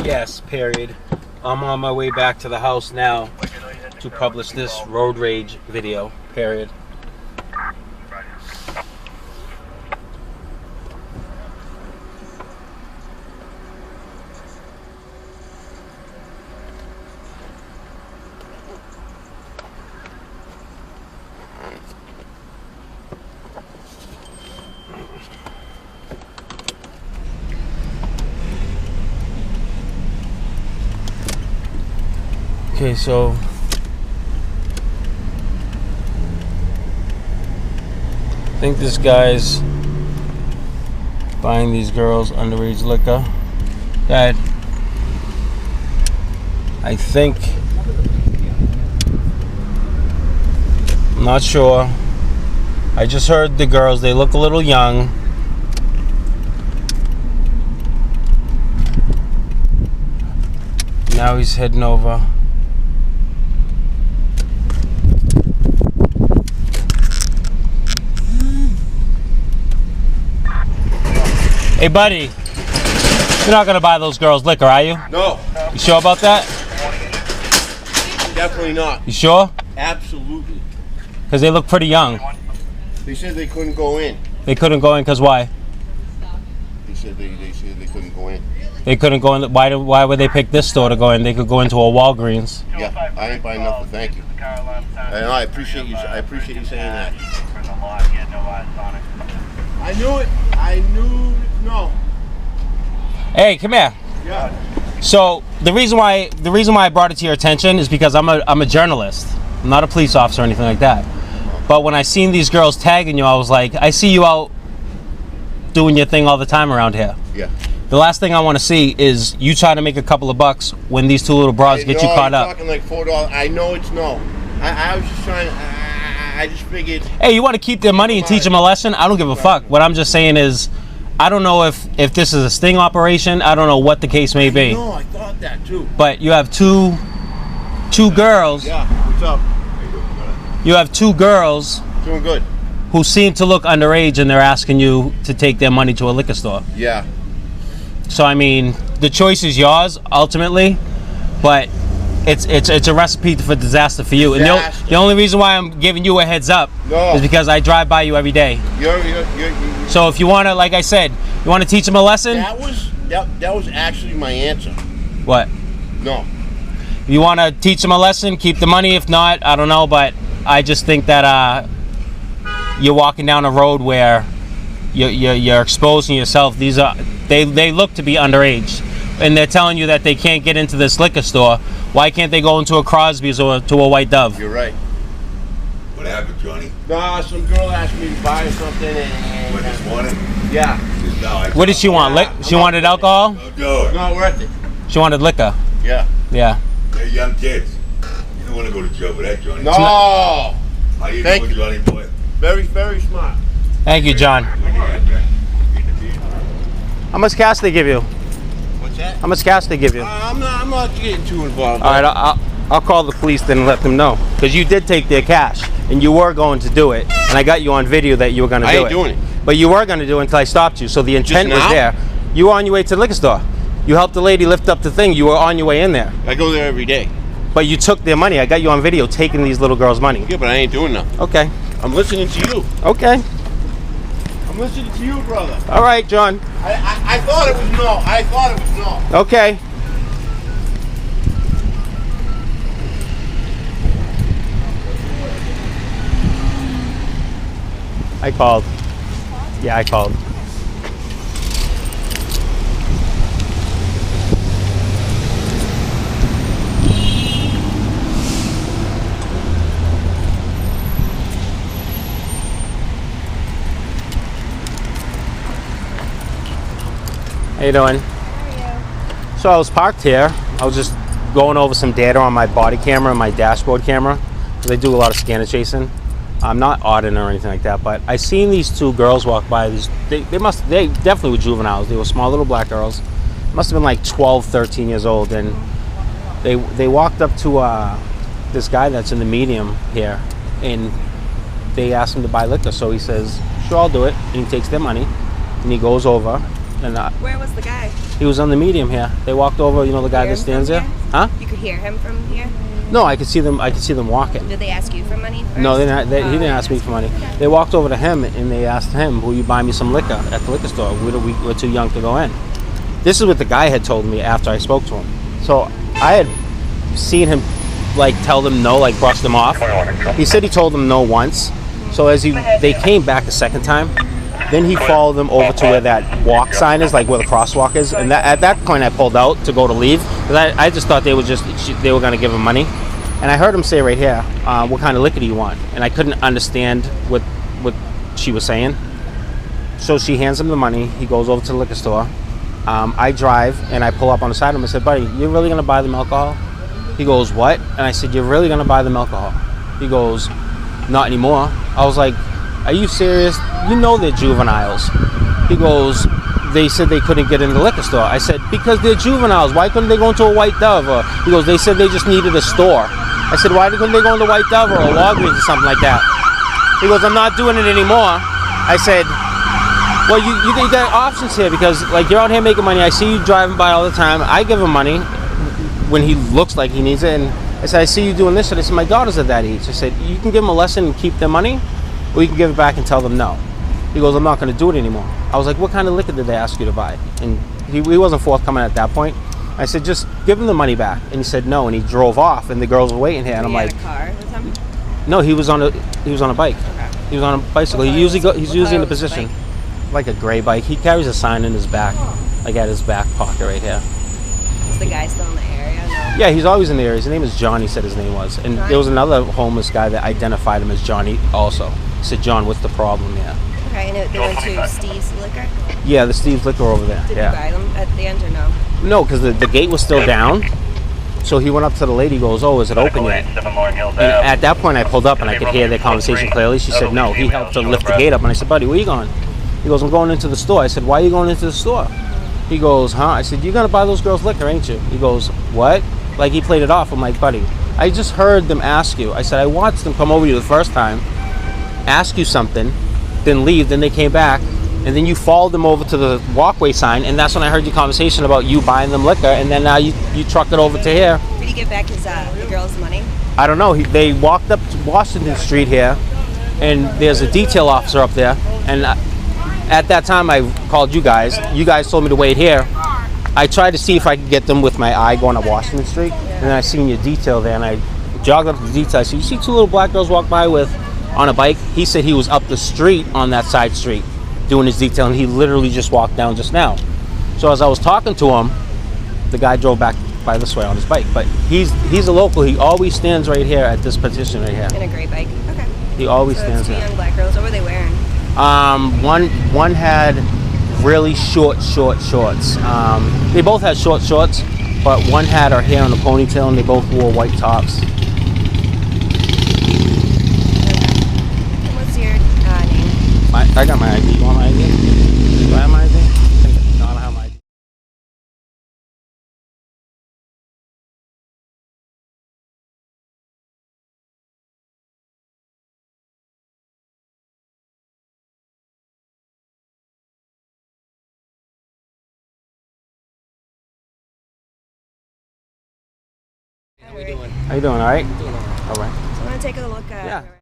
Yes, period. I'm on my way back to the house now to publish this road rage video, period. Okay, so I think this guy's buying these girls underage liquor. Dad, I think, I'm not sure. I just heard the girls, they look a little young. Now he's heading over. Hey, buddy, you're not gonna buy those girls liquor, are you? No. You sure about that? Definitely not. You sure? Absolutely. Because they look pretty young. They said they couldn't go in. They couldn't go in because why? They said they couldn't go in. They couldn't go in. Why would they pick this store to go in? They could go into a Walgreens. Yeah, I ain't buying nothing. Thank you. And I appreciate you. I appreciate you saying that. I knew it. I knew. No. Hey, come here. Yeah. So the reason why I brought it to your attention is because I'm a journalist. I'm not a police officer or anything like that. But when I seen these girls tagging you, I was like, I see you out doing your thing all the time around here. Yeah. The last thing I want to see is you trying to make a couple of bucks when these two little bras get you caught up. Talking like $4. I know it's no. I was just trying. I just figured. Hey, you want to keep their money and teach them a lesson? I don't give a fuck. What I'm just saying is, I don't know if this is a sting operation. I don't know what the case may be. No, I thought that too. But you have two girls. Yeah. What's up? You have two girls. Doing good. Who seem to look underage, and they're asking you to take their money to a liquor store. Yeah. So I mean, the choice is yours ultimately, but it's a recipe for disaster for you. Disaster. And the only reason why I'm giving you a heads up is because I drive by you every day. You're So if you want to, like I said, you want to teach them a lesson. That was actually my answer. What? No. If you want to teach them a lesson, keep the money. If not, I don't know, but I just think that you're walking down a road where you're exposing yourself. They look to be underage, and they're telling you that they can't get into this liquor store. Why can't they go into a Crosby's or to a White Dove? You're right. What happened, Johnny? Nah, some girl asked me to buy something and What, this morning? Yeah. What did she want? She wanted alcohol? Don't do it. Not worth it. She wanted liquor. Yeah. Yeah. They're young kids. You don't want to go to jail for that, Johnny. No. How you Thank doing, you. Johnny boy? Very, very smart. Thank you, John. How much cash they give you? What's that? How much cash they give you? I'm not getting too involved. All right, I'll call the police then and let them know, because you did take their cash and you were going to do it, and I got you on video that you were going to do it. I ain't doing it. But you were going to do it until I stopped you, so the intent was now? there. You were on your way to the liquor store. You helped the lady lift up the thing. You were on your way in there. I go there every day. But you took their money. I got you on video taking these little girls' money. Yeah, but I ain't doing nothing. Okay. I'm listening to you. Okay. I'm listening to you, brother. All right, John. I thought it was no. I thought it was no. Okay. I called. Yeah, I called. How you doing? How are you? So I was parked here. I was just going over some data on my body camera and my dashboard camera, because I do a lot of scanner chasing. I'm not auditing or anything like that, but I seen these two girls walk by. They definitely were juveniles. They were small little black girls. Must have been like 12, 13 years old, and they walked up to this guy that's in the medium here, and they asked him to buy liquor. So he says, "Sure, I'll do it," and he takes their money, and he goes over. And Where was the guy? he was on the medium here. They walked over. You know the guy Hear that him stands from there? here? Huh? You could hear him from here? No, I could see them. I could see them walking. Did they ask you for money first? No, he didn't Oh, ask me for money. They walked over to him and they asked him, "Will you buy me some liquor at the liquor store? We're too young to go in." This is what the guy had told me after I spoke to him. So I had seen him like tell them no, like brush them off. He said he told them no once. So they came back a second time. Then he followed them over to where that walk sign is, like where the crosswalk is. And at that point, I pulled out to go to leave because I just thought they were going to give him money. And I heard him say right here, "What kind of liquor do you want?" And I couldn't understand what she was saying. So she hands him the money. He goes over to the liquor store. I drive and I pull up on the side of him and said, "Buddy, you're really going to buy them alcohol?" He goes, "What?" And I said, "You're really going to buy them alcohol?" He goes, "Not anymore." I was like, "Are you serious? You know they're juveniles." He goes, "They said they couldn't get in the liquor store." I said, "Because they're juveniles. Why couldn't they go into a White Dove?" He goes, "They said they just needed a store." I said, "Why couldn't they go into White Dove or a Walgreens or something like that?" He goes, "I'm not doing it anymore." I said, "Well, you got options here because like you're out here making money. I see you driving by all the time. I give him money when he looks like he needs it." And I said, "I see you doing this." And I said, "My daughter's at that age." I said, "You can give them a lesson and keep their money, or you can give it back and tell them no." He goes, "I'm not going to do it anymore." I was like, "What kind of liquor did they ask you to buy?" And he wasn't forthcoming at that point. I said, "Just give him the money back." And he said no, and he drove off, and the girls were waiting here. And I'm like, a car with him? "No, he was on a bike. Okay. He was on a bicycle. He's usually in the position, like a gray bike. He carries a sign in his back, like at his back pocket right here." Is the guy still in the area? No. Yeah, he's always in the area. His name is John. He said his name was, and there was another homeless guy that identified him as Johnny. Also, he said, "John, what's the problem?" Yeah. Okay, and they went to Steve's Liquor? Yeah, the Steve's Liquor over there. Did yeah. you buy them at the end or no? No, because the gate was still down. So he went up to the lady, goes, "Oh, is it open yet?" And at that point, I pulled up and I could hear their conversation clearly. She said, "No." He helped her lift the gate up, and I said, "Buddy, where you going?" He goes, "I'm going into the store." I said, "Why are you going into the store?" He goes, "Huh?" I said, "You're going to buy those girls liquor, ain't you?" He goes, "What?" Like he played it off. I'm like, "Buddy, I just heard them ask you." I said, "I watched them come over you the first time, ask you something, then leave, then they came back, and then you followed them over to the walkway sign, and that's when I heard your conversation about you buying them liquor, and then now you truck it over to here." Did he give back his the girl's money? I don't know. They walked up to Washington Street here, and there's a detail officer up there, and at that time I called you guys. You guys told me to wait here. I tried to see if I could get them with my eye going up Washington Street, and then I seen your detail there, and I jogged up to the detail. I said, "You see two little black girls walk by on a bike?" He said he was up the street on that side street doing his detail, and he literally just walked down just now. So as I was talking to him, the guy drove back by this way on his bike. But he's a local. He always stands right here at this petition right here. In a gray bike? Okay. He always So stands two there. young black girls. What were they wearing? One had really short shorts. They both had short shorts, but one had her hair in a ponytail, and they both wore white tops. Okay. And what's your name? I got my ID. You want my ID? Do I have my ID? No, I don't have my ID. How you doing? All right? All right. So I want to take a look at. Yeah.